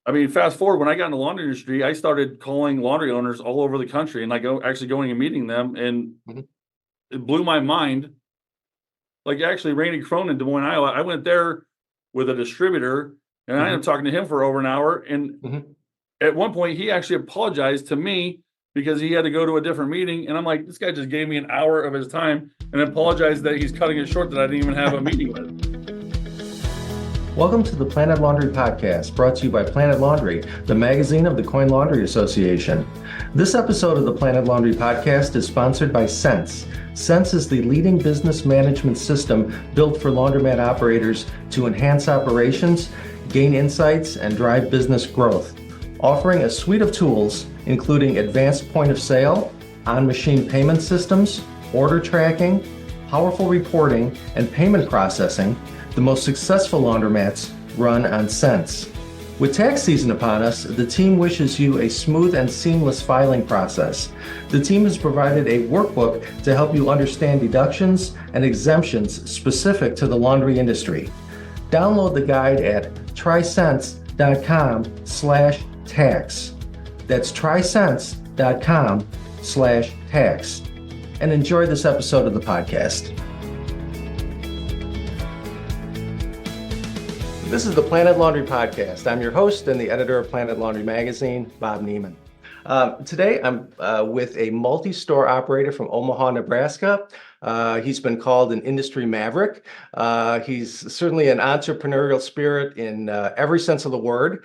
I mean, fast forward, when I got in the laundry industry, I started calling laundry owners all over the country and actually going and meeting them. And Mhm. it blew my mind. Like actually Randy Crone in Des Moines, Iowa, I went there with a distributor and I ended up talking to him for over an hour. And at one point he actually apologized to me because he had to go to a different meeting. And I'm like, this guy just gave me an hour of his time and apologized that he's cutting it short that I didn't even have a meeting with. Welcome to the Planet Laundry Podcast, brought to you by Planet Laundry, the magazine of the Coin Laundry Association. This episode of the Planet Laundry Podcast is sponsored by Sense. Sense is the leading business management system built for laundromat operators to enhance operations, gain insights, and drive business growth. Offering a suite of tools, including advanced point of sale, on-machine payment systems, order tracking, powerful reporting, and payment processing, the most successful laundromats run on Sense. With tax season upon us, the team wishes you a smooth and seamless filing process. The team has provided a workbook to help you understand deductions and exemptions specific to the laundry industry. Download the guide at trysense.com/tax. That's trysense.com/tax. And enjoy this episode of the podcast. This is the Planet Laundry Podcast. I'm your host and the editor of Planet Laundry Magazine, Bob Nieman. Today, I'm with a multi-store operator from Omaha, Nebraska. He's been called an industry maverick. He's certainly an entrepreneurial spirit in every sense of the word.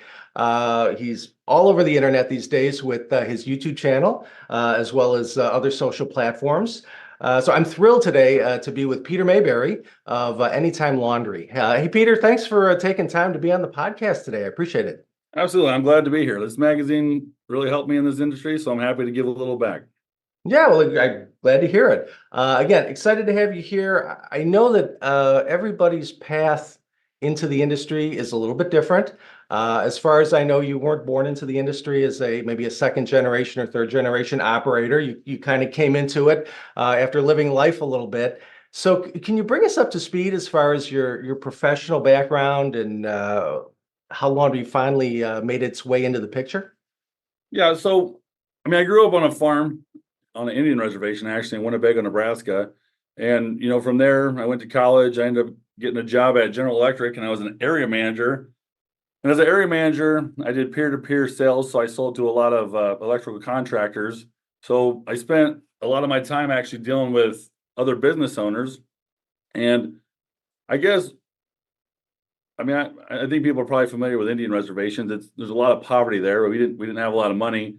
He's all over the internet these days with his YouTube channel, as well as other social platforms. So I'm thrilled today to be with Peter Mayberry of Anytime Laundry. Hey, Peter, thanks for taking time to be on the podcast today. I appreciate it. Absolutely. I'm glad to be here. This magazine really helped me in this industry, so I'm happy to give a little back. Yeah, well, I'm glad to hear it. Again, excited to have you here. I know that everybody's path into the industry is a little bit different. As far as I know, you weren't born into the industry as maybe a second generation or third generation operator. You kind of came into it after living life a little bit. So can you bring us up to speed as far as your professional background and how laundry finally made its way into the picture? Yeah, so I mean, I grew up on a farm on an Indian reservation, actually in Winnebago, Nebraska. And, from there, I went to college. I ended up getting a job at General Electric, and I was an area manager. And as an area manager, I did peer-to-peer sales, so I sold to a lot of electrical contractors. So I spent a lot of my time actually dealing with other business owners. And I guess, I think people are probably familiar with Indian reservations. There's a lot of poverty there, but we didn't have a lot of money.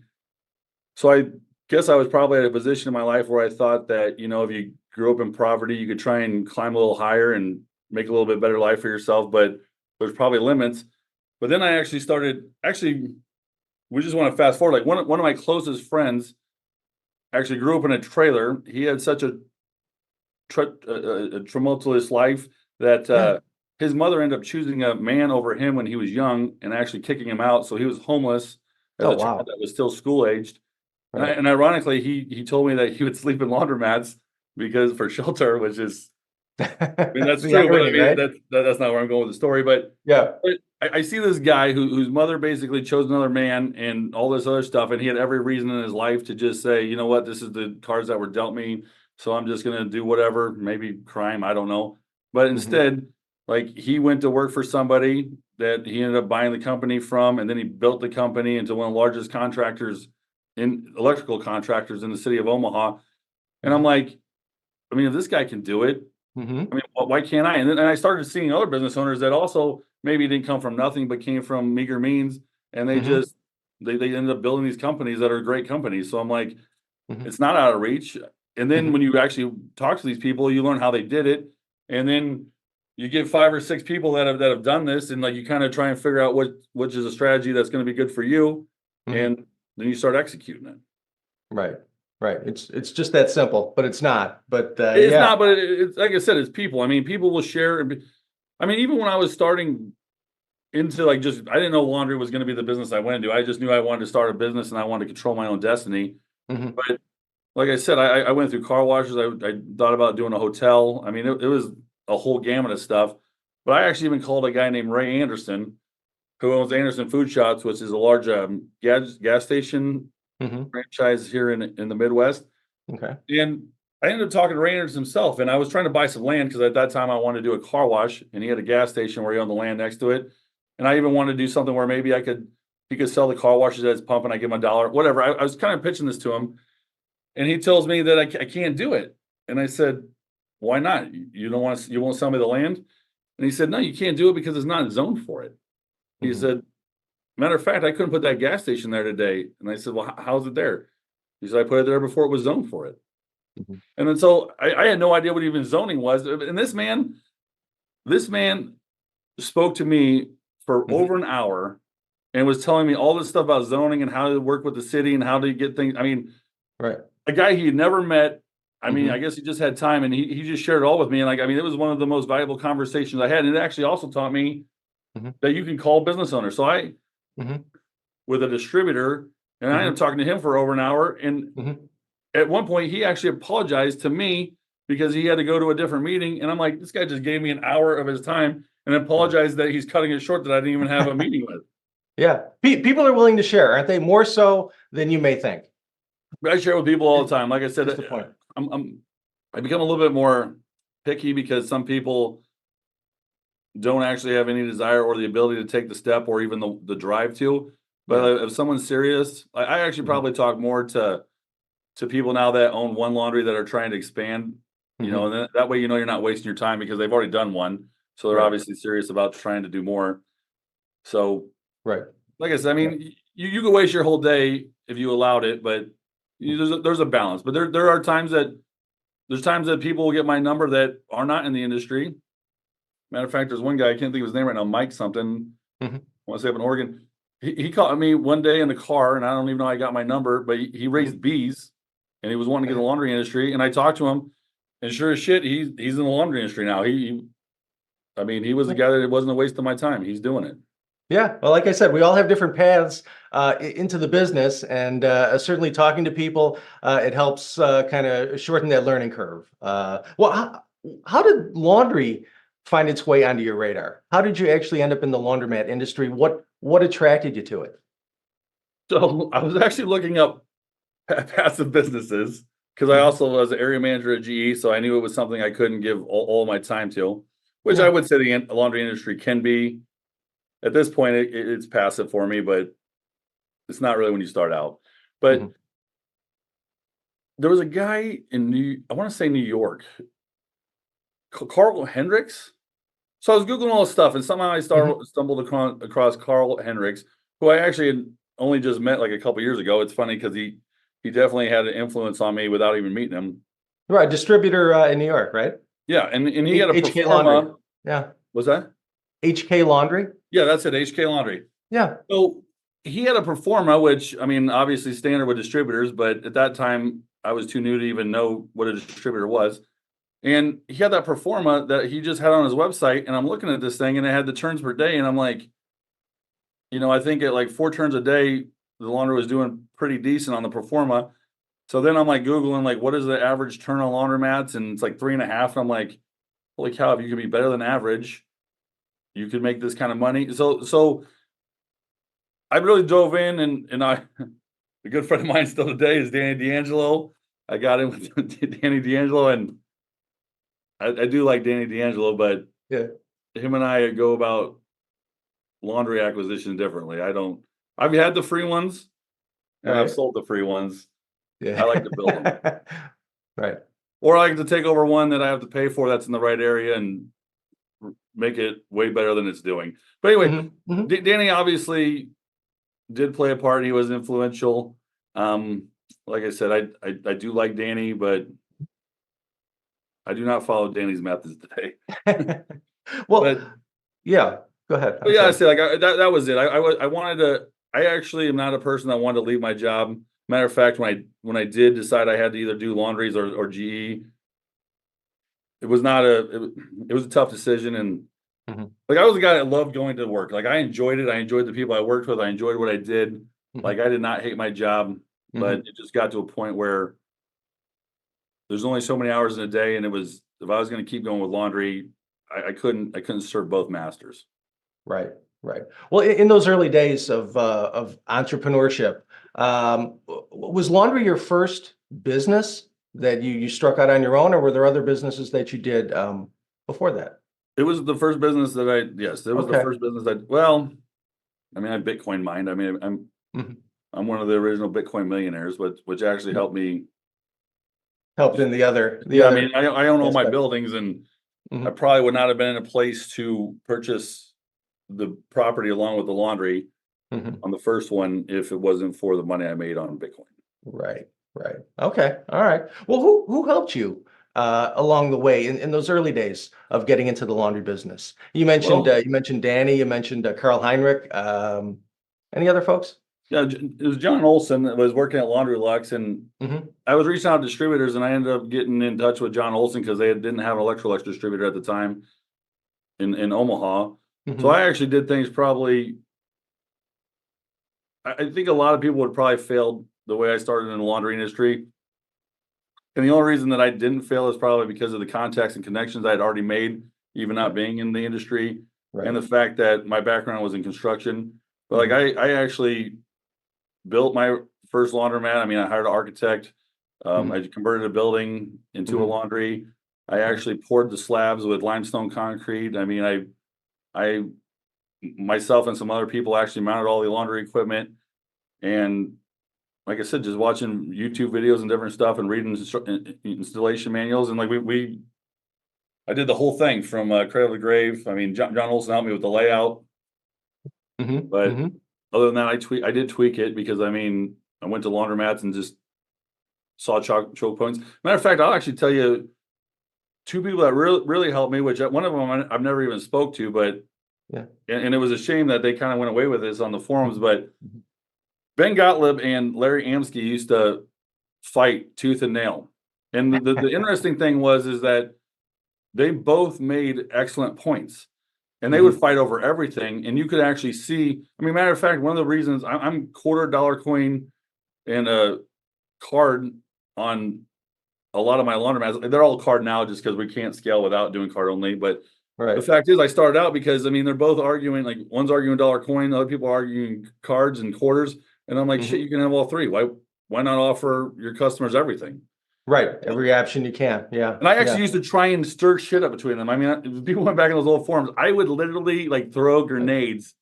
So I guess I was probably at a position in my life where I thought that, if you grew up in poverty, you could try and climb a little higher and make a little bit better life for yourself, but there's probably limits. But then I actually we just want to fast forward. Like one of my closest friends actually grew up in a trailer. He had such a tumultuous life that his mother ended up choosing a man over him when he was young and actually kicking him out. So he was homeless as a child that was still school aged. Right. And ironically, he told me that he would sleep in laundromats for shelter, which is, that's true, but right? That's not where I'm going with the story. But yeah, I see this guy whose mother basically chose another man and all this other stuff, and he had every reason in his life to just say, you know what, this is the cards that were dealt me, so I'm just going to do whatever, maybe crime, I don't know. But instead, like, he went to work for somebody that he ended up buying the company from, and then he built the company into one of the largest electrical contractors in the city of Omaha. And I'm like, if this guy can do it, why can't I? And I started seeing other business owners that also maybe didn't come from nothing, but came from meager means. And they they ended up building these companies that are great companies. So I'm like, it's not out of reach. And then when you actually talk to these people, you learn how they did it. And then you get 5 or 6 people that have done this, and like you kind of try and figure out which is a strategy that's going to be good for you. And then you start executing it. Right. It's just that simple, but it's not. But it's not. But it's like I said, it's people. People will share. Even when I was starting into I didn't know laundry was going to be the business I went into. I just knew I wanted to start a business and I wanted to control my own destiny. But like I said, I went through car washes. I thought about doing a hotel. It was a whole gamut of stuff. But I actually even called a guy named Ray Anderson, who owns Anderson Food Shops, which is a large gas station Hmm. franchise here in the Midwest. Okay. And I ended up talking to Ray Anderson himself, and I was trying to buy some land because at that time I wanted to do a car wash, and he had a gas station where he owned the land next to it. And I even wanted to do something where maybe he could sell the car washes at his pump, and I give him $1, whatever. I was kind of pitching this to him, and he tells me that I can't do it. And I said, "Why not? You won't sell me the land?" And he said, "No, you can't do it because it's not zoned for it." He Mhm. said, "Matter of fact, I couldn't put that gas station there today." And I said, "Well, how's it there?" He said, "I put it there before it was zoned for it." Mhm. And then so I had no idea what even zoning was. And this man spoke to me for Mhm. over an hour and was telling me all this stuff about zoning and how to work with the city and how to get things. I mean, Right. a guy he had never met. I mean, I Mhm. guess he just had time, and he just shared it all with me. And like, I mean, it was one of the most valuable conversations I had. And it actually also taught me Mhm. that you can call business owners. So Mhm. with a distributor, and I ended up Mhm. talking to him for over an hour. And Mhm. at one point, he actually apologized to me because he had to go to a different meeting. And I'm like, this guy just gave me an hour of his time and Right. apologized that he's cutting it short that I didn't even have a meeting with. Yeah. People are willing to share, aren't they? More so than you may think. But I share with people all Just the time. Like I said, just the point. I become a little bit more picky because some people don't actually have any desire or the ability to take the step or even the drive to. But Yeah. if someone's serious, I actually Mhm. probably talk more to people now that own one laundry that are trying to expand, Mhm. and that way, you're not wasting your time because they've already done one. So they're Right. obviously serious about trying to do more. So, Right. like I said, I Yeah. mean, you could waste your whole day if you allowed it, but there's a balance. But there are times that there's times that people will get my number that are not in the industry. Matter of fact, there's one guy, I can't think of his name right now, Mike something. Mhm. I want to say up in Oregon. He called me one day in the car, and I don't even know how he got my number, but he Mhm. raised bees, and he was wanting to get in the laundry industry. And I talked to him, and sure as shit, he's in the laundry industry now. I mean, he was a guy that it wasn't a waste of my time. He's doing it. Yeah, well, like I said, we all have different paths into the business, and certainly talking to people, it helps kind of shorten that learning curve. How did laundry find its way onto your radar? How did you actually end up in the laundromat industry? What attracted you to it? So I was actually looking up passive businesses because I Hmm. also was an area manager at GE, so I knew it was something I couldn't give all my time to, which I Yeah. would say the laundry industry can be. At this point, it's passive for me, but it's not really when you start out. But Hmm. there was a guy I want to say New York, Carl Hendricks. So I was Googling all this stuff, and somehow I Hmm. stumbled across Carl Hendricks, who I actually had only just met like a couple years ago. It's funny because he definitely had an influence on me without even meeting him. Right, distributor in New York, right? Yeah, and he had a HK Laundry. performa. Yeah, Was that? HK Laundry. Yeah, that's it. HK Laundry. Yeah. So he had a performa, which I mean, obviously standard with distributors, but at that time I was too new to even know what a distributor was. And he had that performa that he just had on his website, and I'm looking at this thing, and it had the turns per day, and I'm like, I think at like 4 turns a day, the laundry was doing pretty decent on the performa. So then I'm like Googling, like, what is the average turn on laundromats? And it's like 3.5. And I'm like, holy cow, if you can be better than average, you could make this kind of money. So I really dove in, and a good friend of mine still today is Danny D'Angelo. I got in with Danny D'Angelo, and I do like Danny D'Angelo, but Yeah. him and I go about laundry acquisition differently. I've had the free ones and I've Right. sold the free ones. I like to build them. Yeah. Right. Or I like to take over one that I have to pay for that's in the right area and make it way better than it's doing. But anyway, Mhm. Mhm. Danny obviously did play a part. He was influential. Like I said, I do like Danny, but I do not follow Danny's methods today. Well, But yeah, go ahead. but I'm yeah, I sorry. say like that was it. I wanted to. I actually am not a person that wanted to leave my job. Matter of fact, when I did decide I had to either do laundries or GE, it was not it was a tough decision. And Mhm. like I was a guy that loved going to work. Like I enjoyed it. I enjoyed the people I worked with. I enjoyed what I did. Mhm. Like I did not hate my job, but Mhm. it just got to a point where there's only so many hours in a day, and it was if I was going to keep going with laundry, I couldn't serve both masters. Right. Right. Well, in those early days of entrepreneurship, was laundry your first business that you struck out on your own, or were there other businesses that you did before that? It was the first business that yes, it was the Okay. first business well, I mean, I Bitcoin mined. I mean, Mhm. I'm one of the original Bitcoin millionaires, which actually helped me. Helped in the Yeah, I mean, other I own all my aspect. buildings, and I Mhm. probably would not have been in a place to purchase the property along with the laundry Mhm. on the first one if it wasn't for the money I made on Bitcoin. Right, right. Okay, all right. Well, who helped you along the way in those early days of getting into the laundry business? Well, You mentioned Danny, you mentioned Carl Heinrich. Any other folks? yeah, it was John Olson that was working at Laundry Lux, and Hmm. I was reaching out to distributors, and I ended up getting in touch with John Olson because didn't have an Electrolux distributor at the time in Omaha. So Hmm. I actually did things probably. I think a lot of people would probably failed the way I started in the laundry industry. And the only reason that I didn't fail is probably because of the contacts and connections I had already made, even not Right, being in the industry, and right. the fact that my background was in construction. But like Hmm. I actually built my first laundromat. I mean, I hired an architect. Hmm. I converted a building into a Hmm. laundry. I Okay. actually poured the slabs with limestone concrete. I mean, I myself and some other people actually mounted all the laundry equipment. And like I said, just watching YouTube videos and different stuff and reading installation manuals. And like I did the whole thing from cradle to grave. I mean, John Olson helped me with the layout, Hmm. but Hmm. other than that, I did tweak it because I mean, I went to laundromats and just saw choke points. Matter of fact, I'll actually tell you two people that really helped me. Which one of them I've never even spoke to, but Yeah. and it was a shame that they kind of went away with this on the forums. Mhm. But Mhm. Ben Gottlieb and Larry Amsky used to fight tooth and nail. And the interesting thing was is that they both made excellent points, and they would Mhm. fight over everything. And you could actually see. I mean, matter of fact, one of the reasons I'm quarter-dollar coin and a card on a lot of my laundromats. They're all card now just because we can't scale without doing card only. But the Right. fact is, I started out because I mean they're both arguing. Like one's arguing dollar coin, other people are arguing cards and quarters. And I'm like, shit, Mhm. you can have all three. Why not offer your customers everything? Right. Every option you can. Yeah. And I Yeah. actually used to try and stir shit up between them. I mean, if people went back in those old forums, I would literally like throw Right. grenades,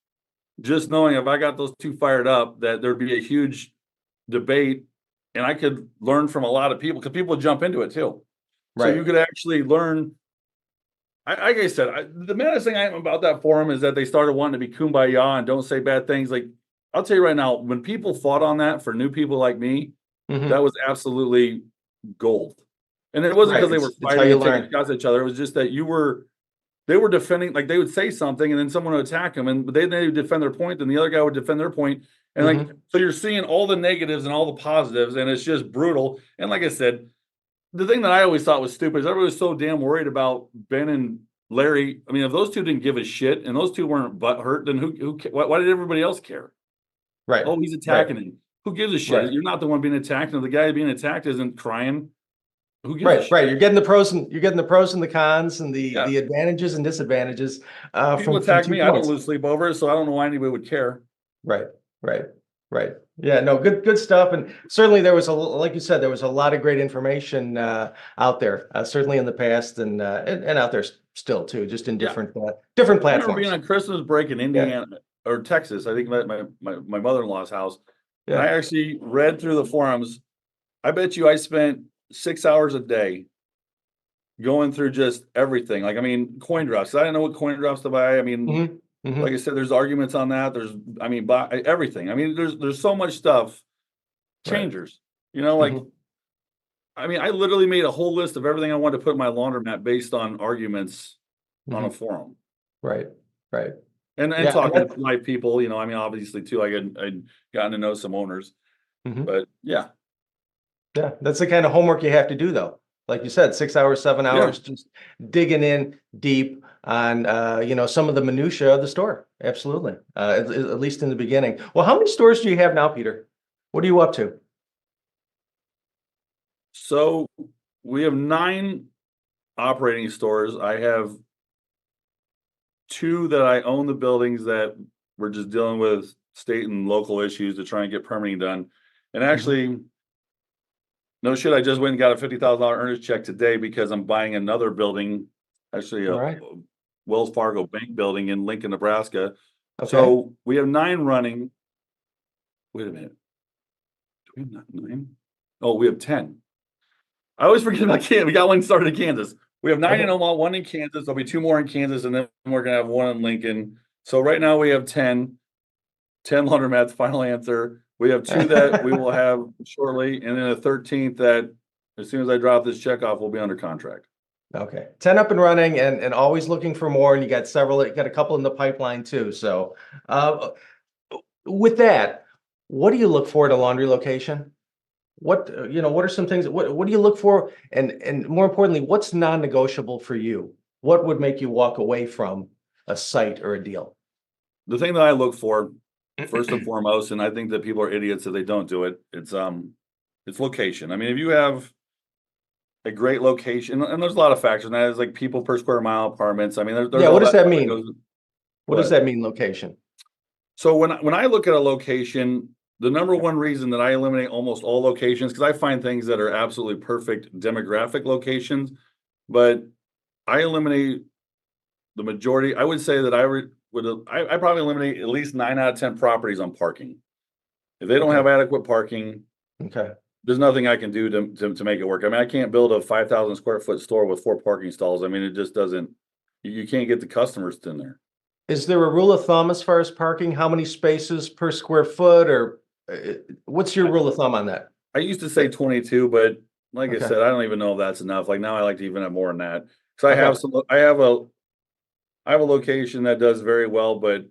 just knowing if I got those two fired up, that there'd be a huge debate, and I could learn from a lot of people because people would jump into it too. So you Right. could actually learn. Like I said, the maddest thing I am about that forum is that they started wanting to be kumbaya and don't say bad things. Like I'll tell you right now, when people fought on that for new people like me, that Mhm. was absolutely gold. And it wasn't Right. because they were It's how fighting you and taking learn. shots at each other. It was just that they were defending, like they would say something and then someone would attack them, and they would defend their point, then the other guy would defend their point. And like, Mhm. so you're seeing all the negatives and all the positives, and it's just brutal. And like I said, the thing that I always thought was stupid is everybody was so damn worried about Ben and Larry. I mean, if those two didn't give a shit and those two weren't butt hurt, then why did everybody else care? Right. Oh, he's Right. attacking him. Who gives a shit? Right. You're not the one being attacked, and the guy being attacked isn't crying. Who gives a Right. Right. shit? You're getting the pros and the cons and Yeah. the advantages and disadvantages People from attack two me. I don't points. lose sleep over it, so I don't know why anybody would care. Right. Right. Right. Yeah, no, good stuff. And certainly there was like you said, there was a lot of great information out there, certainly in the past and out there still too, just in Yeah. different I remember being platforms. on Christmas break in Yeah. Indiana or Texas. I think my mother-in-law's house. And I Yeah. actually read through the forums. I bet you I spent 6 hours a day going through just everything. Like, I mean, coin drops. I didn't know what coin drops to buy. I mean, Hmm. like I Hmm. said, there's arguments on that. I mean, buy everything. I mean, there's so much stuff. Right. Changers. You know, like Hmm. I mean, I literally made a whole list of everything I wanted to put in my laundromat based on arguments on a Hmm. forum. Right. Right. And Yeah. And talking that's, to live people, I mean, obviously too, I'd gotten to know some owners, mhm. but yeah, Yeah, that's the kind of homework you have to do though. Like you said, 6 hours, seven yeah. hours, just digging in deep on some of the minutia of the store. Absolutely. At least in the beginning. Well, how many stores do you have now, Peter? What are you up to? So we have 9 operating stores. I have two that I own the buildings that we're just dealing with state and local issues to try and get permitting done. And actually, no shit, I just went and got a $50,000 earnest check today because I'm buying another building, actually All a right. Wells Fargo bank building in Lincoln, Nebraska. Okay. So we have 9 running. Wait a minute. Do we have 9? Oh, we have 10. I always forget about Kansas. We got one started in Kansas. We have 9 in Omaha, 1 in Kansas. There'll be 2 more in Kansas, and then we're gonna have 1 in Lincoln. So right now we have 10 laundromats. Final answer. We have 2 that we will have shortly, and then a 13th that as soon as I drop this check off, we'll be under contract. Okay. 10 up and running and always looking for more. And you got a couple in the pipeline too. So with that, what do you look for at a laundry location? What are some things, what do you look for? And more importantly, what's non-negotiable for you? What would make you walk away from a site or a deal? The thing that I look for, first and foremost, and I think that people are idiots if they don't do it, it's location. I mean, if you have a great location, and there's a lot of factors, and that is like people per square mile apartments. I mean, there's Yeah, all what does that stuff mean? goes- What does that mean, location? So when I look at a location, the number one reason that I eliminate almost all locations, because I find things that are absolutely perfect demographic locations, but I eliminate the majority. I would say that I probably eliminate at least 9 out of 10 properties on parking. If they don't Okay. have adequate parking, Okay. there's nothing I can do to make it work. I mean, I can't build a 5,000 square foot store with 4 parking stalls. I mean, it just doesn't. You can't get the customers in there. Is there a rule of thumb as far as parking? How many spaces per square foot, or what's your rule of thumb on that? I used to say 22, but like I Okay. said, I don't even know if that's enough. Like now, I like to even have more than that. So Okay. I have a location that does very well, but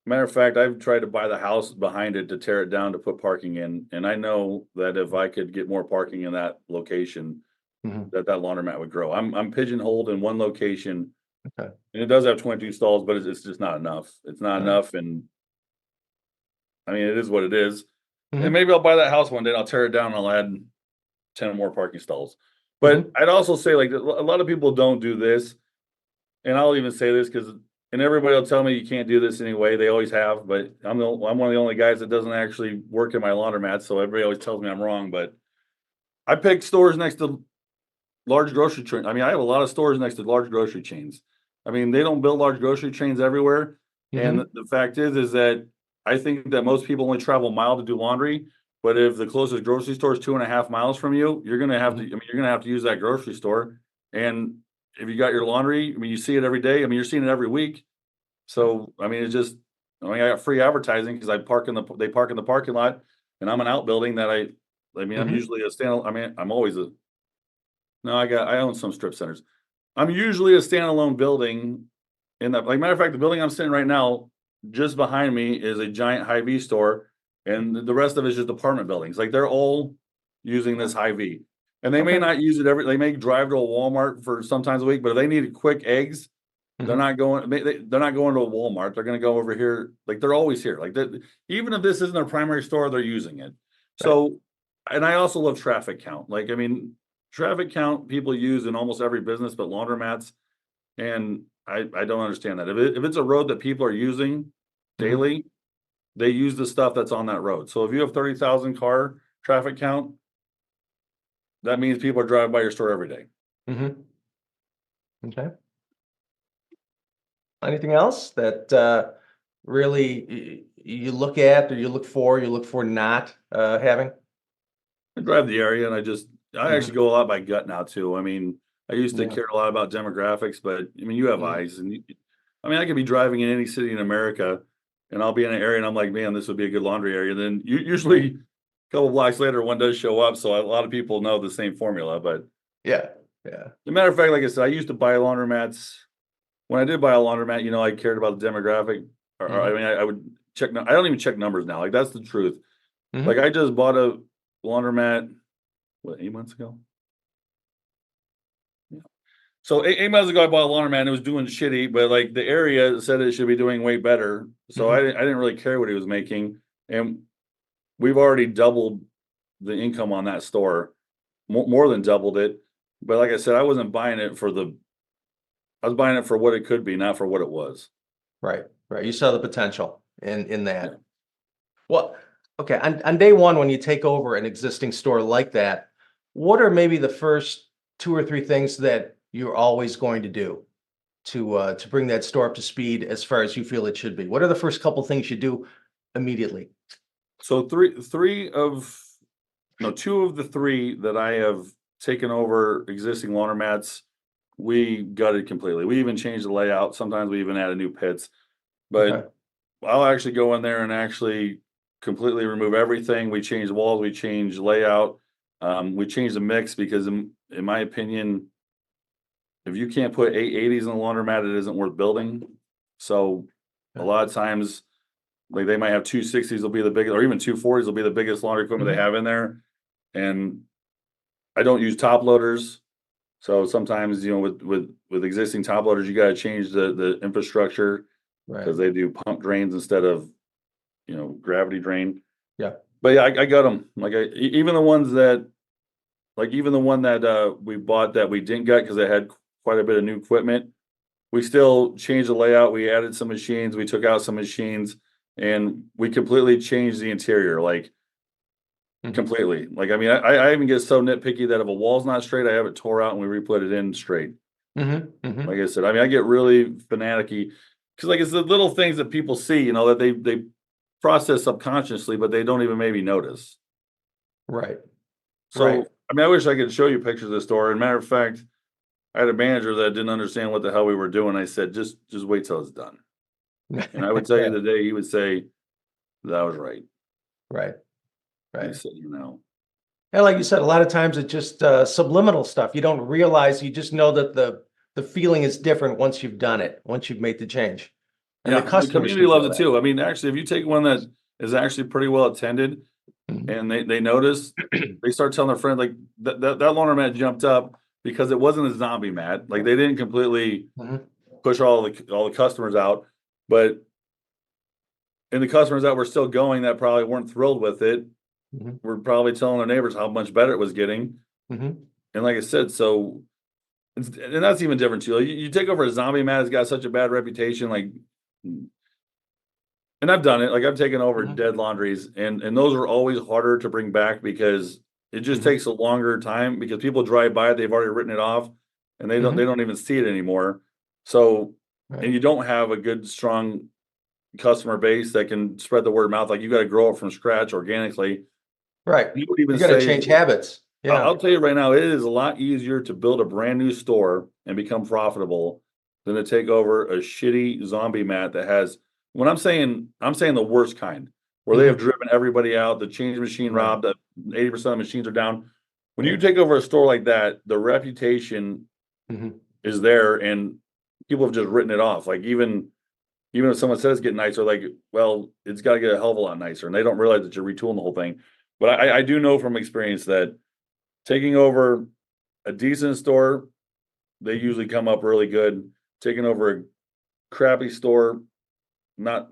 matter of fact, I've tried to buy the house behind it to tear it down to put parking in, and I know that if I could get more parking in that location, Mhm. that laundromat would grow. I'm pigeonholed in one location, Okay. and it does have 22 stalls, but it's just not enough. It's not All right. enough, and I mean, it is what it is. And Mhm. maybe I'll buy that house one day, and I'll tear it down, and I'll add 10 more parking stalls. But I'd also say, like, a lot of people don't do this, and I'll even say this because, and everybody will tell me you can't do this anyway. They always have, but I'm one of the only guys that doesn't actually work in my laundromat, so everybody always tells me I'm wrong. But I pick stores next to large grocery chains. I mean, I have a lot of stores next to large grocery chains. I mean, they don't build large grocery chains everywhere, and the fact is that I think that most people only travel a mile to do laundry. But if the closest grocery store is 2.5 miles from you, you're gonna have to. I mean, you're gonna have to use that grocery store. And if you got your laundry, I mean, you see it every day. I mean, you're seeing it every week. So I mean, it's just. I mean, I got free advertising because they park in the parking lot, and I'm an outbuilding that I mean, I'm usually a stand. I mean, I'm always a. No, I own some strip centers. I'm usually a standalone building. In that, like matter of fact, the building I'm sitting right now, just behind me is a giant Hy-Vee store, and the rest of it is just apartment buildings. Like they're all using this Hy-Vee, and they may Okay. not use it they may drive to a Walmart for sometimes a week, but if they need quick eggs, they're not going. They're not going to a Walmart. They're going to go over here. Like they're always here. Like even if this isn't their primary store, they're using it. Right. So, and I also love traffic count. Like I mean, traffic count people use in almost every business, but laundromats. And I don't understand that. If it's a road that people are using daily, they use the stuff that's on that road. So if you have 30,000 car traffic count, that means people are driving by your store every day. Okay. Anything else that really you look at, or you look for not having? I drive the area, and I actually go a lot by gut now too. I mean, I used to Yeah. care a lot about demographics, but I mean, you have eyes, and I mean, I could be driving in any city in America, and I'll be in an area, and I'm like, man, this would be a good laundry area. Then usually, a couple blocks later, one does show up, so a lot of people know the same formula. But Yeah. as a matter of fact, like I said, I used to buy laundromats. When I did buy a laundromat, I cared about the demographic. Or I mean, I would check. I don't even check numbers now. Like that's the truth. Like I just bought a laundromat. What, 8 months ago? Yeah. So 8 months ago, I bought a laundromat, and it was doing shitty, but like the area said it should be doing way better. So I didn't really care what he was making, and we've already doubled the income on that store, more than doubled it. But like I said, I wasn't buying it for the I was buying it for what it could be, not for what it was. Right. You saw the potential in that. Yeah. Well, okay. On day one, when you take over an existing store like that, what are maybe the first two or three things that you're always going to do to bring that store up to speed as far as you feel it should be? What are the first couple things you do immediately? So two of the three that I have taken over existing laundromats, we gutted completely. We even changed the layout. Sometimes we even added new pits. But Okay. I'll actually go in there and actually completely remove everything. We changed walls, we changed layout, we changed the mix because in my opinion, if you can't put 880s in a laundromat, it isn't worth building. So a Yeah. lot of times, like they might have 260s will be the biggest, or even 240s will be the biggest laundry equipment they have in there. And I don't use top loaders. So sometimes, with existing top loaders, you got to change the infrastructure Right. because they do pump drains instead of, gravity drain. Yeah. But yeah, I got them. Even the ones that, even the one that we bought that we didn't get because it had quite a bit of new equipment, we still changed the layout. We added some machines. We took out some machines, and we completely changed the interior, completely. I even get so nitpicky that if a wall's not straight, I have it tore out and we re-put it in straight. Like I said, I get really fanaticky because it's the little things that people see, that they process subconsciously, but they don't even maybe notice. Right. So, Right. I wish I could show you pictures of the store. And matter of fact, I had a manager that didn't understand what the hell we were doing. I said, just wait till it's done. And I would tell you the day he would say, that was right. Right. He Right. said, And like you said, a lot of times it's just subliminal stuff. You don't realize, you just know that the feeling is different once you've done it, once you've made the change. And yeah, the the customers community can loves feel it that. too. Actually, if you take one that is actually pretty well attended Mhm. and they notice, they start telling their friends, that laundromat jumped up because it wasn't a zombie mat. Like they didn't completely Mhm. push all the customers out, but and the customers that were still going that probably weren't thrilled with it Mhm. were probably telling their neighbors how much better it was getting. Mhm. And like I said, and that's even different too. You take over a zombie mat, it's got such a bad reputation. And I've done it. I've taken over Mhm. dead laundries, and those are always harder to bring back because it just Mhm. takes a longer time because people drive by it, they've already written it off, and they Mhm. don't even see it anymore. So, Right. and you don't have a good strong customer base that can spread the word of mouth. Like you got to grow it from scratch organically. Right. You would even You got to say, change habits. Yeah. I'll tell you right now, it is a lot easier to build a brand new store and become profitable than to take over a shitty zombie mat that has, when I'm saying the worst kind, where they have Mhm. driven everybody out, the change machine Right. robbed, that 80% of the machines are down. When you Yeah. take over a store like that, the reputation Mhm. is there and people have just written it off. Even if someone says it's getting nicer, well, it's got to get a hell of a lot nicer. And they don't realize that you're retooling the whole thing. But I do know from experience that taking over a decent store, they usually come up really good. Taking over a crappy store, not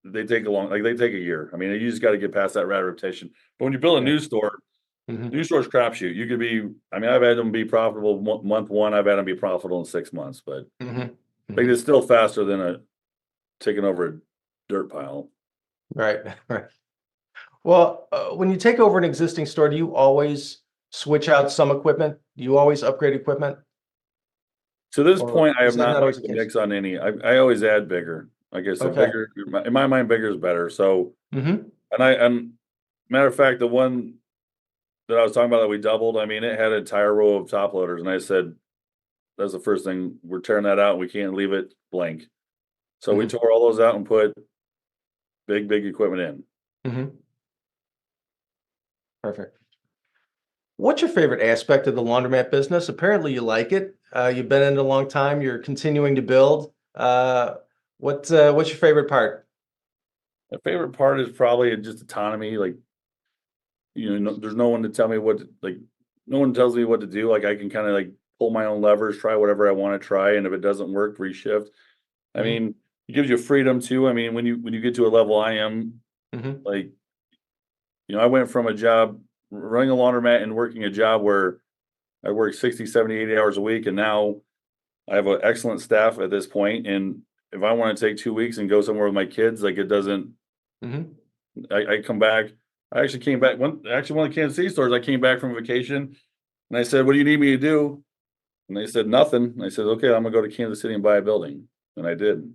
they take they take a year. You just got to get past that bad reputation. But when you build a Yeah. new store, Mhm. new store's crapshoot. You could be, I've had them be profitable month one. I've had them be profitable in 6 months, but Mhm. it's Mhm. still faster than taking over a dirt pile. Right. Right. Well, when you take over an existing store, do you always switch out some equipment? Do you always upgrade equipment, To this or point, I have is that not not always mixed the the case? mix on any. I always add bigger. Like I said, Okay. bigger in my mind, bigger is better. So, Mhm. and matter of fact, the one that I was talking about that we doubled, it had an entire row of top loaders, and I said that's the first thing we're tearing that out. We can't leave it blank. So we Mhm. tore all those out and put big equipment in. Mhm. Perfect. What's your favorite aspect of the laundromat business? Apparently, you like it. You've been in it a long time. You're continuing to build. What's your favorite part? My favorite part is probably just autonomy. There's no one to tell me no one tells me what to do. I can kind of pull my own levers, try whatever I want to try, and if it doesn't work, reshift. Mhm. It gives you freedom too. When you get to a level I am, Mhm. like, I went from a job running a laundromat and working a job where I work 60, 70, 80 hours a week, and now I have an excellent staff at this point, and if I want to take 2 weeks and go somewhere with my kids, like it doesn't. Mm-hmm. I come back. I actually came back one of the Kansas City stores. I came back from vacation, and I said, "What do you need me to do?" And they said nothing. And I said, "Okay, I'm gonna go to Kansas City and buy a building," and I did.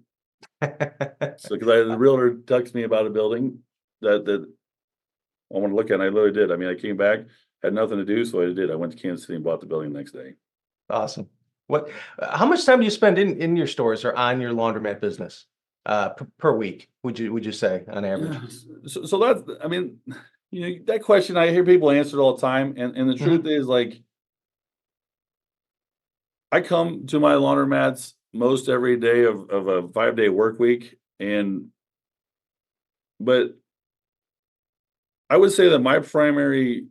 So because the realtor texted me about a building that I want to look at, and I literally did. I mean, I came back, had nothing to do, so I did. I went to Kansas City and bought the building the next day. Awesome. What? How much time do you spend in your stores or on your laundromat business per week? Would you say on average? Yeah. So that's, I mean, that question I hear people answer it all the time, and the truth Mm-hmm. is, like, I come to my laundromats most every day of a 5-day work week, but I would say that my primary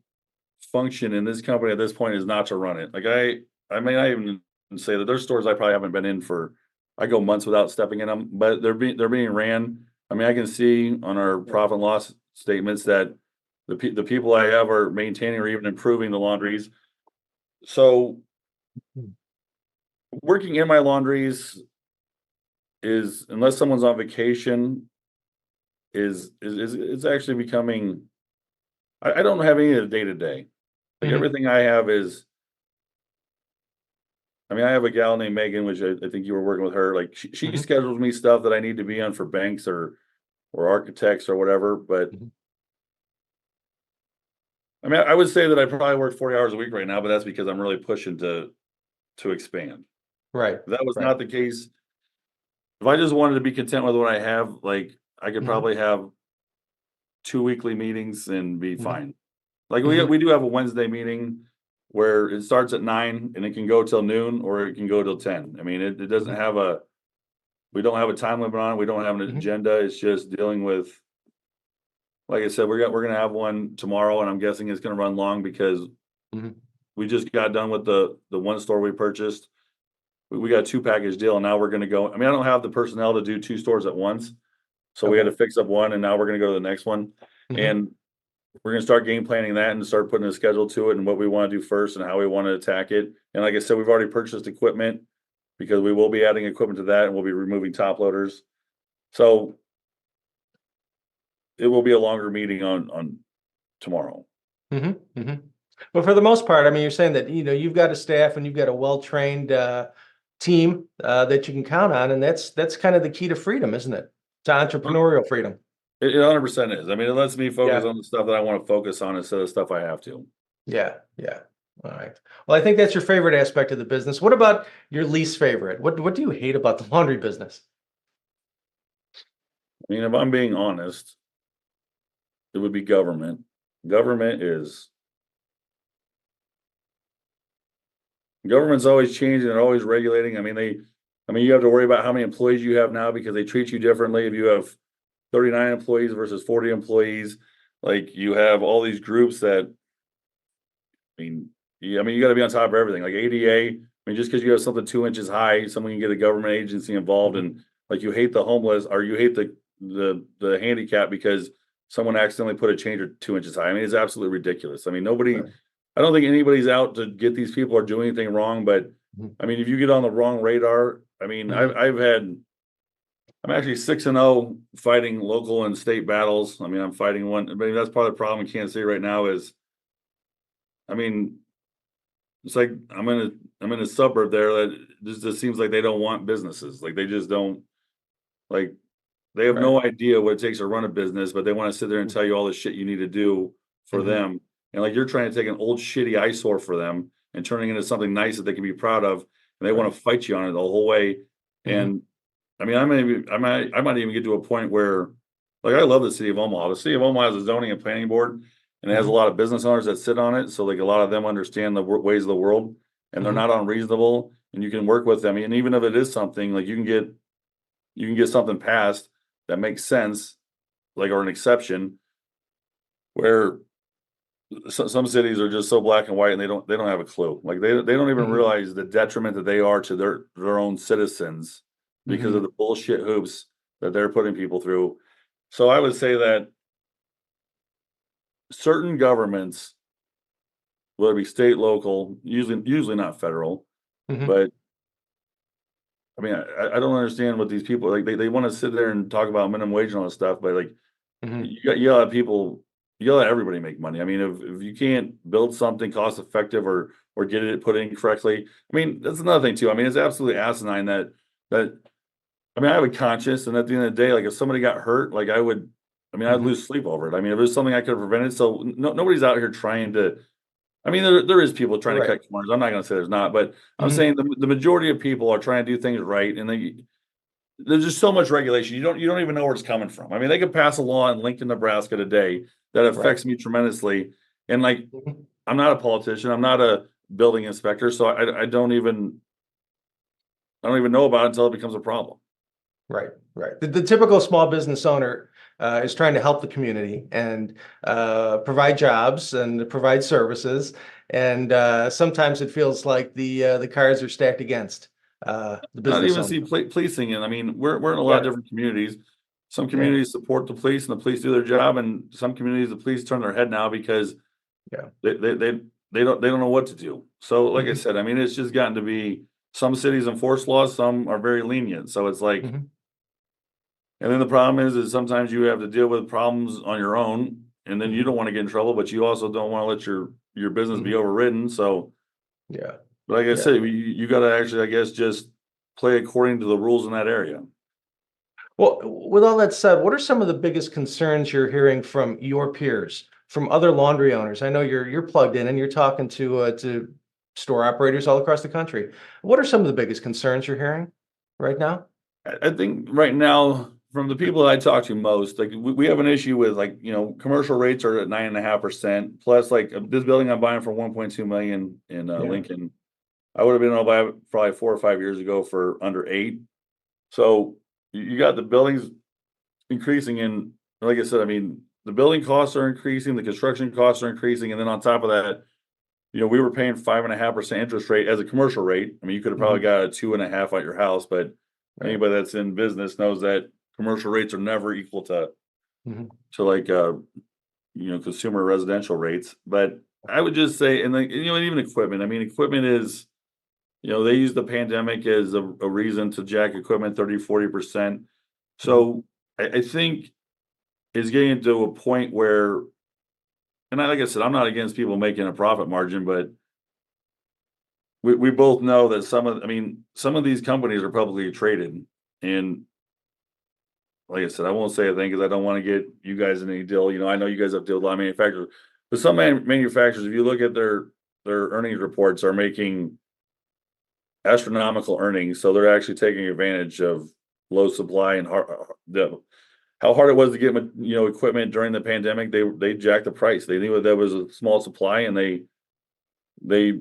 function in this company at this point is not to run it. Like I may not even say that there's stores I probably haven't been in for. I go months without stepping in them, but they're being ran. I mean, I can see on our profit and loss statements that the people I have are maintaining or even improving the laundries. So working in my laundries is, unless someone's on vacation, is actually becoming. I don't have any of the day to day. Like Mm-hmm. everything I have is. I mean, I have a gal named Megan, which I think you were working with her. Like she Mm-hmm. schedules me stuff that I need to be on for banks or architects or whatever. But Mm-hmm. I mean, I would say that I probably work 40 hours a week right now, but that's because I'm really pushing to expand. Right. If that was Right. not the case, if I just wanted to be content with what I have, like I could Mm-hmm. probably have 2 weekly meetings and be Mm-hmm. fine. Like Mm-hmm. we do have a Wednesday meeting where it starts at 9 and it can go till noon or it can go till 10. I mean, it doesn't have a. We don't have a time limit on it. We don't have an Mm-hmm. agenda. It's just dealing with, like I said, we're gonna have one tomorrow, and I'm guessing it's gonna run long because Mm-hmm. we just got done with the one store we purchased. We got a 2 package deal, and now we're gonna go. I mean, I don't have the personnel to do 2 stores at once, so we had Okay. to fix up one, and now we're gonna go to the next one, Mm-hmm. and we're gonna start game planning that and start putting a schedule to it and what we want to do first and how we want to attack it. And like I said, we've already purchased equipment because we will be adding equipment to that, and we'll be removing top loaders. So it will be a longer meeting on tomorrow. Mm-hmm. Mm-hmm. But for the most part, I mean, you're saying that you've got a staff and you've got a well-trained team that you can count on, and that's kind of the key to freedom, isn't it? To entrepreneurial freedom. It 100% is. I mean, it lets me focus Yeah. on the stuff that I want to focus on instead of stuff I have to. Yeah. Yeah. All right. Well, I think that's your favorite aspect of the business. What about your least favorite? What do you hate about the laundry business? I mean, if I'm being honest, it would be government. Government is Government's always changing and always regulating. I mean, you have to worry about how many employees you have now because they treat you differently if you have 39 employees versus 40 employees. Like you have all these groups that, you got to be on top of everything. Like ADA. I mean, just because you have something 2 inches high, someone can get a government agency involved, Mhm. and like you hate the homeless or you hate the handicap because someone accidentally put a changer 2 inches high. I mean, it's absolutely ridiculous. I mean, nobody. Right. I don't think anybody's out to get these people or do anything wrong, but Mhm. I mean, if you get on the wrong radar, I mean, Mhm. I'm actually 6-0 fighting local and state battles. I mean, I'm fighting one. I mean, that's part of the problem in Kansas City right now is, I mean, it's like I'm in a suburb there that just seems like they don't want businesses. Like they just don't like they have Right. no idea what it takes to run a business, but they want to sit there and tell you all the shit you need to do for Mhm. them. And like you're trying to take an old shitty eyesore for them and turning it into something nice that they can be proud of, and they want Right. to fight you on it the whole way. Mhm. And I mean, I might even get to a point where, like, I love the city of Omaha. The city of Omaha has a zoning and planning board, and it has a Mhm. lot of business owners that sit on it. So, like, a lot of them understand the ways of the world, and they're Mhm. not unreasonable. And you can work with them. And even if it is something, like, you can get something passed that makes sense, like, or an exception, where some cities are just so black and white, and they don't have a clue. Like, they don't even Mhm. realize the detriment that they are to their own citizens because of Mhm. the bullshit hoops that they're putting people through. So I would say that certain governments, whether it be state, local, usually not federal, Mhm. but I mean, I don't understand what these people like. They want to sit there and talk about minimum wage and all this stuff, but like Mhm. you gotta have people, you gotta let everybody make money. I mean, if you can't build something cost effective or get it put in correctly, I mean, that's another thing too. I mean, it's absolutely asinine that I mean, I have a conscience, and at the end of the day, like if somebody got hurt, like I mean, I'd Mhm. lose sleep over it. I mean, if there's something I could have prevented, so nobody's out here trying to. I mean, there is people trying to Right. cut corners. I'm not going to say there's not, but I'm Mhm. saying the majority of people are trying to do things right, and there's just so much regulation. You don't even know where it's coming from. I mean, they could pass a law in Lincoln, Nebraska today that Right. affects me tremendously, and like Mhm. I'm not a politician, I'm not a building inspector, so I don't even know about it until it becomes a problem. Right, right. The typical small business owner is trying to help the community and provide jobs and provide services. And sometimes it feels like the cards are stacked against the Not business even owner. see policing, and I mean, we're in a lot of Yeah, different communities. Some yeah, communities support the police, and the police do their job, and some communities, the police turn their head now because yeah. they they don't know what to do. So, like I Hmm. said, I mean, it's just gotten to be some cities enforce laws, some are very lenient. So it's like, Hmm. and then the problem is sometimes you have to deal with problems on your own, and then you Hmm. don't want to get in trouble, but you also don't want to let your business be Hmm. overridden. So, Yeah, like I yeah. said, you got to actually, I guess, just play according to the rules in that area. Well, with all that said, what are some of the biggest concerns you're hearing from your peers, from other laundry owners? I know you're plugged in and you're talking to store operators all across the country. What are some of the biggest concerns you're hearing right now? I think right now, from the people I talk to most, like we have an issue with like, commercial rates are at 9.5%. Plus, like this building I'm buying for 1.2 million in Yeah. Lincoln, I would have been able to buy it probably 4 or 5 years ago for under 8. So you got the buildings increasing, and like I said, I mean the building costs are increasing, the construction costs are increasing, and then on top of that, we were paying 5.5% interest rate as a commercial rate. I mean, you could have probably Hmm. got a 2.5 at your house, but Right. anybody that's in business knows that commercial rates are never equal Hmm. to like consumer residential rates. But I would just say, and like and even equipment. I mean, equipment is they use the pandemic as a reason to jack equipment 30-40%. Hmm. So I think it's getting to a point where, and like I said, I'm not against people making a profit margin, but we both know that I mean, some of these companies are publicly traded, and like I said, I won't say a thing because I don't want to get you guys in any deal. I know you guys have to deal with a lot of manufacturers, but some manufacturers, if you look at their earnings reports, are making astronomical earnings. So they're actually taking advantage of low supply and how hard it was to get equipment during the pandemic. They jacked the price. They knew that there was a small supply, and they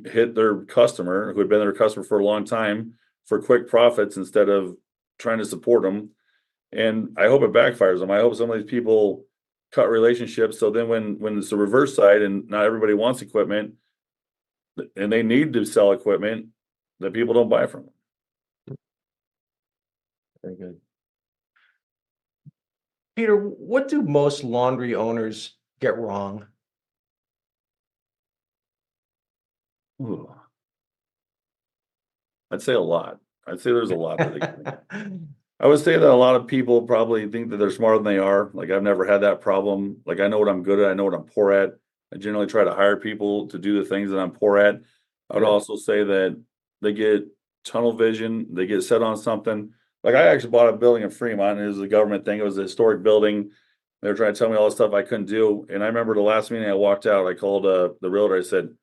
hit their customer who had been their customer for a long time for quick profits instead of trying to support them. And I hope it backfires them. I hope some of these people cut relationships. So then when it's the reverse side and not everybody wants equipment and they need to sell equipment, that people don't buy from them. Very good. Peter, what do most laundry owners get wrong? Ooh, I'd say a lot. I'd say there's a lot that they. I would say that a lot of people probably think that they're smarter than they are. Like I've never had that problem. Like I know what I'm good at. I know what I'm poor at. I generally try to hire people to do the things that I'm poor at. I would Good. also say that they get tunnel vision. They get set on something. Like I actually bought a building in Fremont. And it was a government thing. It was a historic building. They were trying to tell me all the stuff I couldn't do. And I remember the last meeting I walked out. I called the realtor. I said,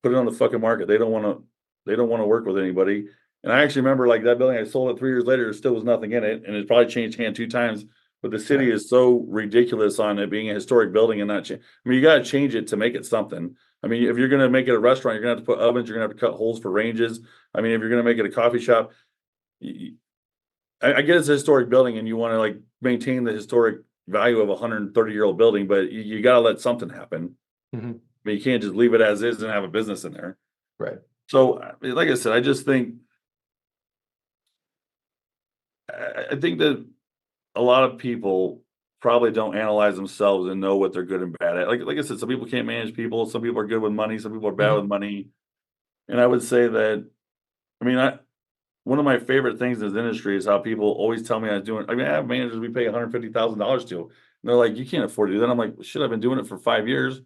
"Put it on the fucking market. They don't want to. They don't want to work with anybody." And I actually remember like that building, I sold it 3 years later, there still was nothing in it, and it probably changed hand 2 times, but the city Right. is so ridiculous on it being a historic building and not cha I mean, you gotta change it to make it something. I mean, if you're gonna make it a restaurant, you're gonna have to put ovens, you're gonna have to cut holes for ranges. I mean, if you're gonna make it a coffee shop, y I get it's a historic building and you wanna, like, maintain the historic value of a 130-year-old building, but you gotta let something happen. Hmm. But you can't just leave it as is and have a business in there. Right. So, like I said, I just think I think that a lot of people probably don't analyze themselves and know what they're good and bad at. Like I said, some people can't manage people. Some people are good with money. Some people are bad with Hmm. money. And I would say that, I mean, one of my favorite things in this industry is how people always tell me I was doing. I mean, I have managers we pay $150,000 to, and they're like, "You can't afford to do that." I'm like, "Shit, I've been doing it for 5 years,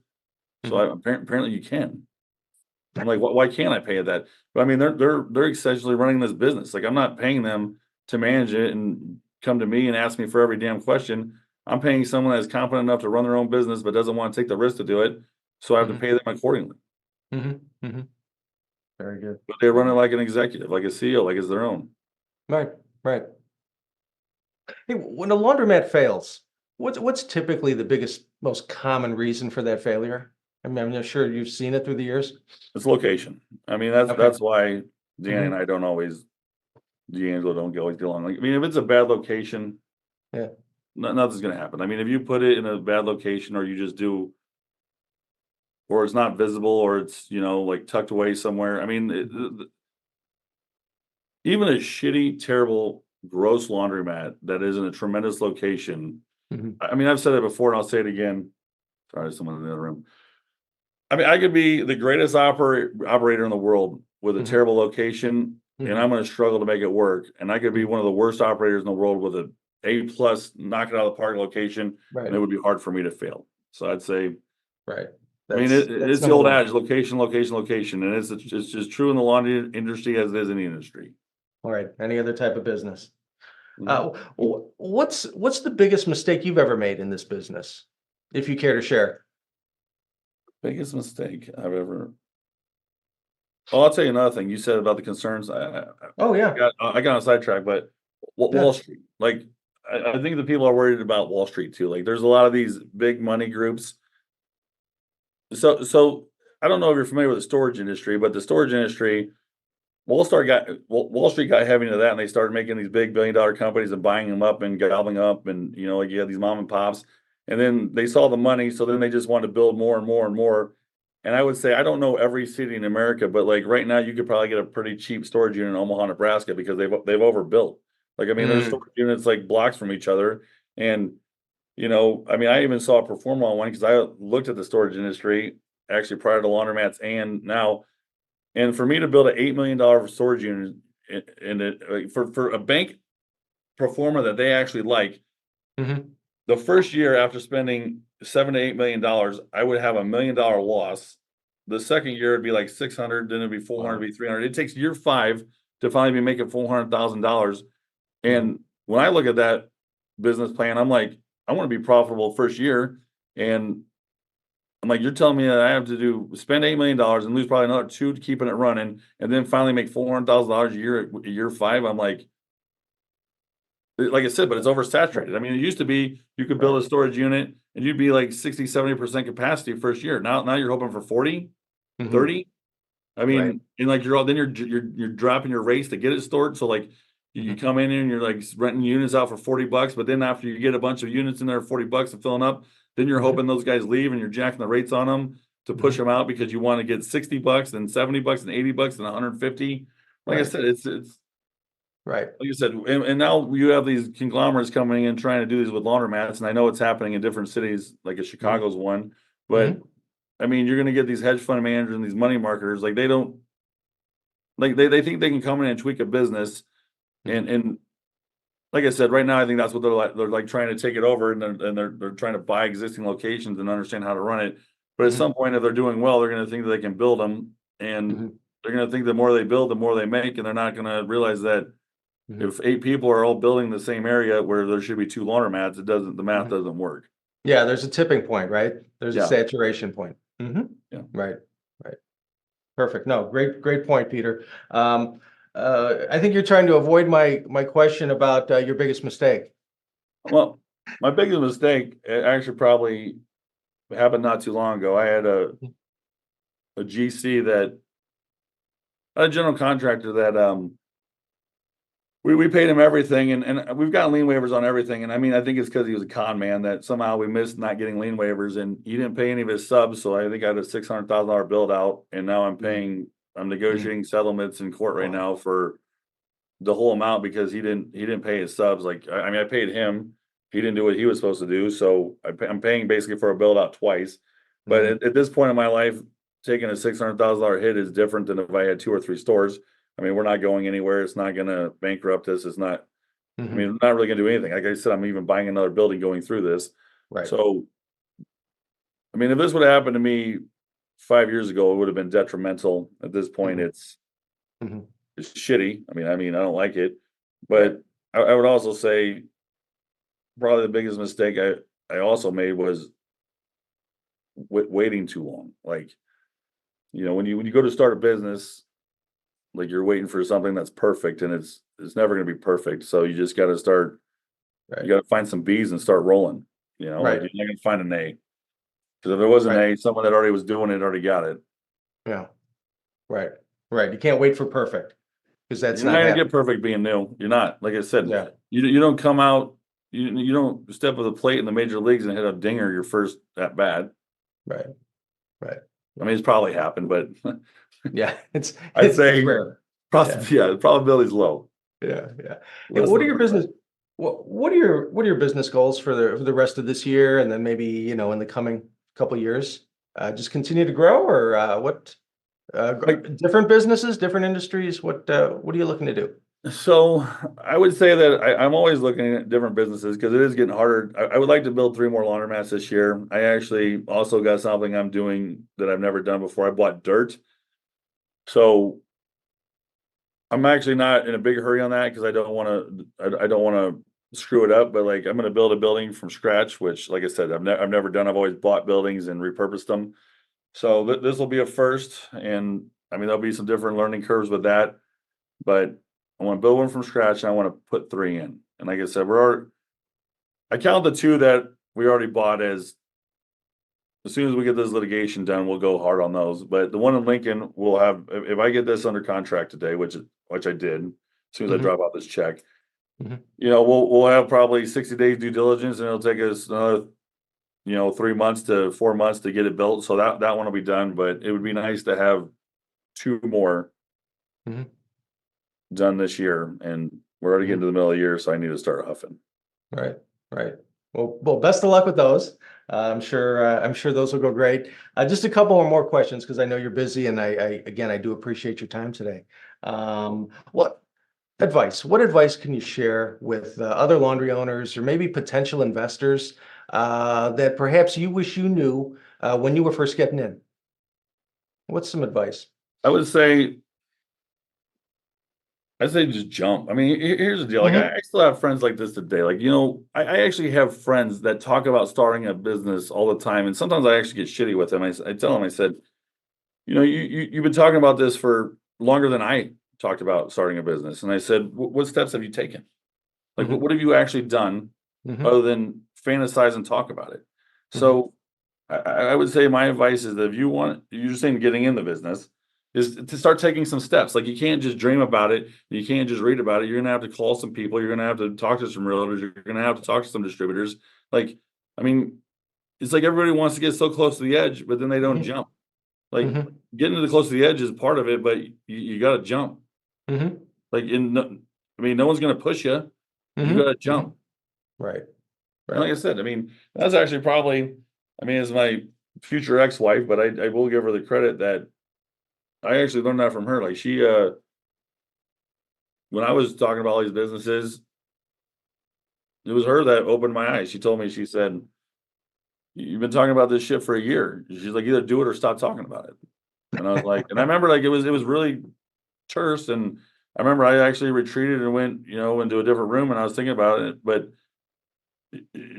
so Mhm. apparently you can." I'm like, why can't I pay it that? But I mean, they're essentially running this business. Like I'm not paying them to manage it and come to me and ask me for every damn question. I'm paying someone that's competent enough to run their own business but doesn't want to take the risk to do it. So I have to Mhm. pay them accordingly. Mhm. Mhm. Very good. But they run it like an executive, like a CEO, like it's their own. Right. Right. Hey, when a laundromat fails, what's typically the biggest, most common reason for that failure? I mean, I'm sure you've seen it through the years. It's location. I mean, that's Okay. that's why Danny and Mhm. I don't always D'Angelo don't always get along. Like, I mean, if it's a bad location, Yeah. nothing's gonna happen. I mean, if you put it in a bad location or you just do or it's not visible or it's, like tucked away somewhere. I mean, even a shitty, terrible, gross laundromat that is in a tremendous location. Mhm. I mean, I've said it before and I'll say it again. Sorry, someone in the other room. I mean, I could be the greatest operator in the world with a Mhm. terrible location, and Mhm. I'm going to struggle to make it work. And I could be Mhm. one of the worst operators in the world with a A plus, knock it out of the park location, and Right. it would be hard for me to fail. So I'd say, Right. I mean, That's it's the number old one. adage: location, location, location, and it's just true in the laundry industry as it is in the industry. All right. Any other type of business? Mhm. What's the biggest mistake you've ever made in this business, if you care to share? Biggest mistake I've ever. Oh, I'll tell you another thing. You said about the concerns. Oh yeah. I got on a sidetrack, but Yeah. Wall Street. Like, I think the people are worried about Wall Street too. Like, there's a lot of these big money groups. So I don't know if you're familiar with the storage industry, but the storage industry, Wall Street got heavy into that, and they started making these big billion-dollar companies and buying them up and gobbling up, and like you had these mom and pops, and then they saw the money, so then they just wanted to build more and more and more. And I would say I don't know every city in America, but like right now, you could probably get a pretty cheap storage unit in Omaha, Nebraska, because they've overbuilt. Like I mean, there's Mm. storage units like blocks from each other, and I mean, I even saw a perform on one because I looked at the storage industry actually prior to laundromats and now. And for me to build an $8 million storage unit in it for a bank performer that they actually like, Mhm. the first year after spending $7 to $8 million, I would have $1 million loss. The second year it'd be like 600, then it'd be 400, Wow. be 300. It takes year 5 to finally be making $400,000. Mhm. And when I look at that business plan, I'm like, I want to be profitable first year. And I'm like, you're telling me that I have to spend $8 million and lose probably another two to keeping it running, and then finally make $400,000 a year at year 5. I'm like I said, but it's Right. oversaturated. I mean, it used to be you could Right. build a storage unit and you'd be like 60, 70% capacity first year. Now you're hoping for 40, Mhm. 30. I Right. mean, and like you're all then you're dropping your rates to get it stored. So like you Mhm. come in and you're like renting units out for $40, but then after you get a bunch of units in there, $40 and filling up, then you're Mhm. hoping those guys leave and you're jacking the rates on them to push Mhm. them out because you want to get $60 and $70 and $80 and 150. Like I Right. said, it's Right. like you said, and now you have these conglomerates coming in trying to do these with laundromats, and I know it's happening in different cities, like a Mhm. Chicago's one. But Mhm. I mean, you're going to get these hedge fund managers and these money marketers, like they don't like they think they can come in and tweak a business, Mhm. and like I said, right now I think that's what they're like trying to take it over, and they're trying to buy existing locations and understand how to run it. But at Mhm. some point, if they're doing well, they're going to think that they can build them, and Mhm. they're going to think the more they build, the more they make, and they're not going to realize that Mhm. if 8 people are all building the same area where there should be 2 laundromats, the math Mhm. doesn't work. Yeah, there's a tipping point, right? There's a Yeah, saturation point. Mhm. yeah. Right. Right. Perfect. No, great point, Peter. I think you're trying to avoid my question about your biggest mistake. Well, my biggest mistake, actually probably happened not too long ago. I had Mhm. a GC that a general contractor that, we paid him everything, and we've got lien waivers on everything, and I mean, I think it's because he was a con man that somehow we missed not getting lien waivers, and he didn't pay any of his subs, so I think I had a $600,000 build out, and now Mhm. I'm Mhm. negotiating settlements in court right Wow. now for the whole amount because he didn't pay his subs. Like, I mean, I paid him. He didn't do what he was supposed to do, so I'm paying basically for a build out twice. But Mhm. at this point in my life, taking a $600,000 hit is different than if I had 2 or 3 stores. I mean, we're not going anywhere. It's not going to bankrupt us. It's not, I Mhm. mean, we're not really going to do anything. Like I said, I'm even buying another building going through this. Right. So, I mean, if this would have happened to me 5 years ago, it would have been detrimental. At this point, Mhm. it's Mhm. it's shitty. I don't like it. Right. But I would also say probably the biggest mistake I also made was waiting too long. Like, when you go to start a business, like you're waiting for something that's perfect, and it's never going to be perfect. So you just got to start. You Right. got to find some B's and start rolling. Like Right. you're not going to find an A, because if there was an Right. A, someone that already was doing it already got it. Yeah. Right. Right. You can't wait for perfect because that's You're not not going to happening. get perfect being new. You're not. Like I said, Yeah. you don't come out. You don't step with a plate in the major leagues and hit a dinger your first at bat. Right. Right. I mean, it's probably happened, but Yeah. It's I'd it's say rare. Yeah. yeah, the probability is low. Yeah. Yeah. Hey, Less what are than your business? What are your business goals for the rest of this year, and then maybe in the coming couple years? Just continue to grow, or what? Like, Different businesses, different industries. What are you looking to do? so I would say that I'm always looking at different businesses because it is getting harder. I would like to build 3 more laundromats this year. I actually also got something I'm doing that I've never done before. I bought dirt. So I'm actually not in a big hurry on that because I don't want to screw it up. But like, I'm going to build a building from scratch, which, like I said, I've never done. I've always bought buildings and repurposed them. So this will be a first, and I mean there'll be some different learning curves with that. But I want to build one from scratch, and I want to put 3 in. And like I said, I count the 2 that we already bought as soon as we get this litigation done, we'll go hard on those. But the one in Lincoln will have, if I get this under contract today, which I did, as soon as I Hmm. drop out this check, Hmm. we'll have probably 60 days due diligence, and it'll take us another 3 months to 4 months to get it built. So that one will be done. But it would be nice to have 2 more Hmm. done this year, and we're already Hmm. getting to the middle of the year, so I need to start huffing. Right, right. Well, best of luck with those. I'm sure those will go great. Just a couple more questions because I know you're busy, and again, I do appreciate your time today. What advice can you share with other laundry owners or maybe potential investors that perhaps you wish you knew when you were first getting in? What's some advice? I would say I'd say just jump. I mean, here's the deal. Like, Hmm. I still have friends like this today. Like, I actually have friends that talk about starting a business all the time, and sometimes I actually get shitty with them. I tell them, I said, you've been talking about this for longer than I talked about starting a business. And I said, what steps have you taken? Like, Hmm. what have you actually done Hmm. other than fantasize and talk about it? Hmm. So I would say my advice is that if you're just saying getting in the business, is to start taking some steps. Like, you can't just dream about it. You can't just read about it. You're gonna have to call some people. You're gonna have to talk to some realtors. You're gonna have to talk to some distributors. Like, I mean, it's like everybody wants to get so close to the edge, but then they don't Hmm. jump. Like, Hmm. getting to the close to the edge is part of it, but you got to jump. Hmm. Like, I mean, no one's gonna push you. You got Hmm. to jump. Right, And like right. I said, I mean, that's actually probably, I mean, as my future ex-wife, but I will give her the credit that I actually learned that from her. Like, when I was talking about all these businesses, it was her that opened my eyes. She told me, she said, "You've been talking about this shit for a year." She's like, "Either do it or stop talking about it." And I was like, and I remember, like, it was really terse. And I remember I actually retreated and went, into a different room, and I was thinking about it. But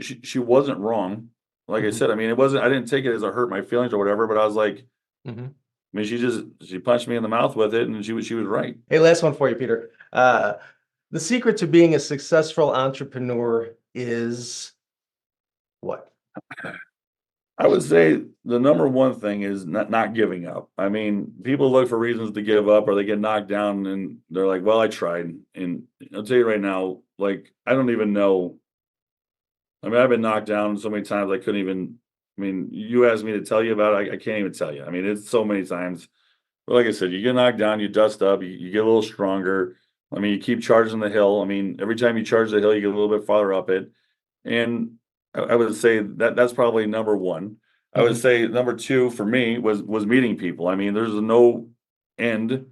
she wasn't wrong. Like I Hmm. said, I mean, it wasn't. I didn't take it as a hurt my feelings or whatever. But I was like, Hmm. I mean, she punched me in the mouth with it, and she was right. Hey, last one for you, Peter. The secret to being a successful entrepreneur is what? I would say the number one thing is not giving up. I mean, people look for reasons to give up, or they get knocked down and they're like, "Well, I tried." And I'll tell you right now, like, I don't even know. I mean, I've been knocked down so many times I couldn't even. I mean, you asked me to tell you about it, I can't even tell you. I mean, it's so many times. But like I said, you get knocked down, you dust up, you get a little stronger. I mean, you keep charging the hill. I mean, every time you charge the hill, you get a little bit farther up it. And I would say that that's probably number one. I would Mhm. say number two for me was meeting people. I mean, there's no end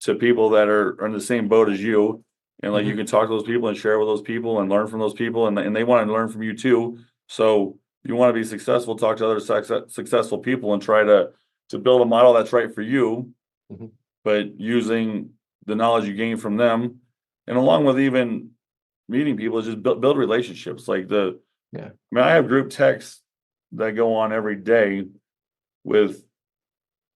to people that are in the same boat as you. And like, you Mhm. can talk to those people and share with those people and learn from those people, and they want to learn from you too. So you want to be successful, talk to other successful people and try to build a model that's right for you, Mhm. but using the knowledge you gain from them, and along with even meeting people, is just build relationships. Like Yeah. I mean, I have group texts that go on every day with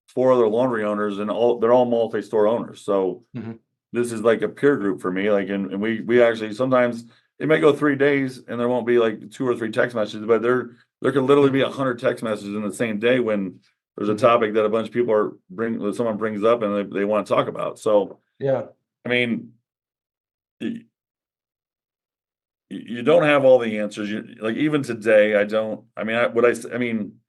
4 other laundry owners, and they're all multi-store owners. So Mhm. this is like a peer group for me. Like, and we actually, sometimes it may go 3 days and there won't be like 2 or 3 text messages, but there could literally be 100 text messages in the same day when there's a Mhm. topic that a bunch of people that someone brings up and they want to talk about. So, Yeah. I mean, you don't have all the answers. Like, even today, I don't. I mean, I mean,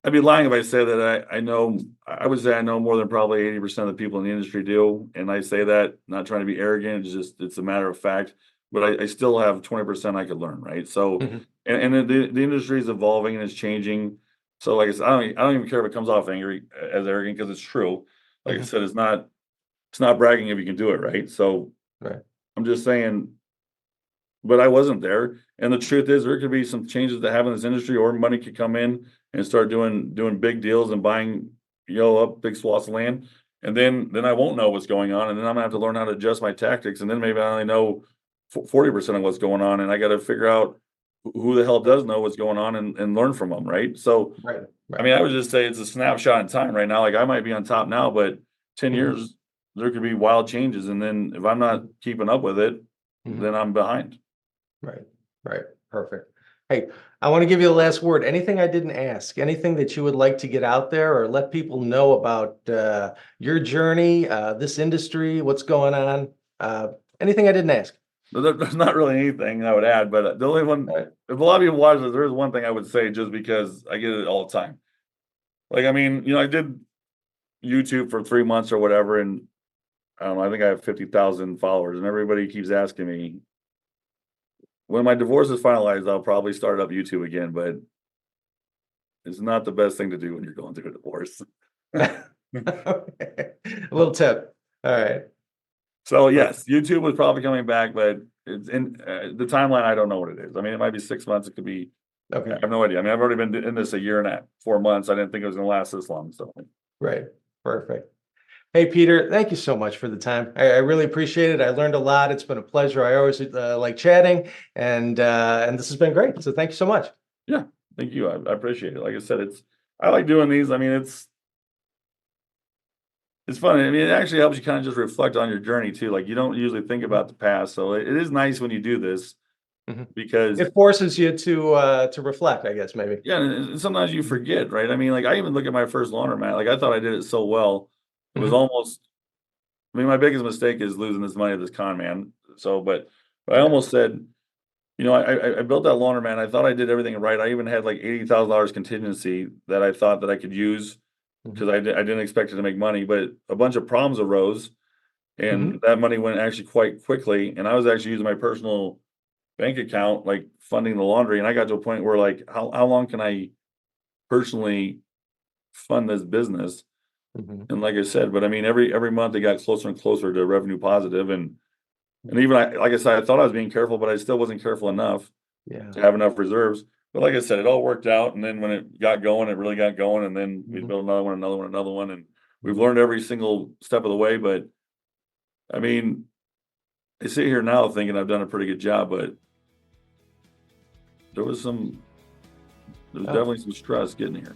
I'd be lying if I say that I know. I would say I know more than probably 80% of the people in the industry do, and I say that not trying to be arrogant. It's a matter of fact. But I still have 20% I could learn, right? So, Mhm. and the industry is evolving and it's changing. So, like I said, I don't even care if it comes off as arrogant, because it's true. Like I Mhm. said, it's not bragging if you can do it, right? So Right. I'm just saying. But I wasn't there, and the truth is, there could be some changes that happen in this industry, or money could come in and start doing big deals and buying, up big swaths of land, and then I won't know what's going on, and then I'm gonna have to learn how to adjust my tactics, and then maybe I only know 40% of what's going on, and I got to figure out who the hell does know what's going on, and learn from them, right? So, Right. I Right. mean, I would just say it's a snapshot in time right now. Like, I might be on top now, but 10 Mhm. years there could be wild changes, and then if I'm not keeping up with it, Mhm. then I'm behind. Right. Right. Perfect. Hey, I want to give you the last word. Anything I didn't ask, anything that you would like to get out there or let people know about your journey, this industry, what's going on? Uh, anything I didn't ask? There's not really anything I would add, but the only one, All right. if a lot of people watch this, there is one thing I would say, just because I get it all the time. Like, I mean, I did YouTube for 3 months or whatever, and I don't know, I think I have 50,000 followers, and everybody keeps asking me, when my divorce is finalized, I'll probably start up YouTube again, but it's not the best thing to do when you're going through a divorce. Okay. A little tip. All right. So Perfect. yes, YouTube was probably coming back, but it's in the timeline. I don't know what it is. I mean, it might be 6 months. It could be. I Okay. have no idea. I mean, I've already been in this a year and 4 months. I didn't think it was going to last this long. So Right. Perfect. Hey, Peter, thank you so much for the time. I really appreciate it. I learned a lot. It's been a pleasure. I always like chatting, and this has been great. So thank you so much. yeah, thank you. I appreciate it. Like I said, I like doing these. I mean, it's fun. I mean, it actually helps you kind of just reflect on your journey too. Like, you don't usually think Mhm. about the past, so it is nice when you do this, Mhm. because It forces you to reflect, I guess, maybe. yeah, and sometimes you Mhm. forget, right? I mean, like, I even look at my first laundromat. Like, I thought I did it so well. It was Mhm. almost. I mean, my biggest mistake is losing this money to this con man. So, but I Yeah. almost said, I built that laundromat. I thought I did everything right. I even had like $80,000 contingency that I thought that I could use, Mhm. because I didn't expect it to make money. But a bunch of problems arose, Mhm. and that money went actually quite quickly. And I was actually using my personal bank account, like funding the laundry. And I got to a point where, like, how long can I personally fund this business? Mhm. And like I said, but I mean, every month it got closer and closer to revenue positive, and even like I said, I thought I was being careful, but I still wasn't careful enough Yeah. to have enough reserves. But like I said, it all worked out, and then when it got going, it really got going, and then we Mhm. built another one, another one, another one, and we've Mhm. learned every single step of the way. But I mean, I sit here now thinking I've done a pretty good job, but there was some, there's Oh. definitely some stress getting here.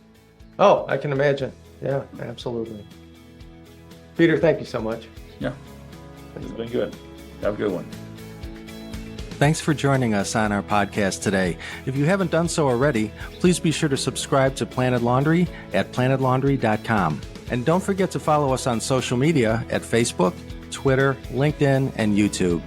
Oh, I can imagine. Yeah, absolutely. Peter, thank you so much. Yeah, it's been good. Have a good one. Thanks for joining us on our podcast today. If you haven't done so already, please be sure to subscribe to Planet Laundry at planetlaundry.com. And don't forget to follow us on social media at Facebook, Twitter, LinkedIn, and YouTube.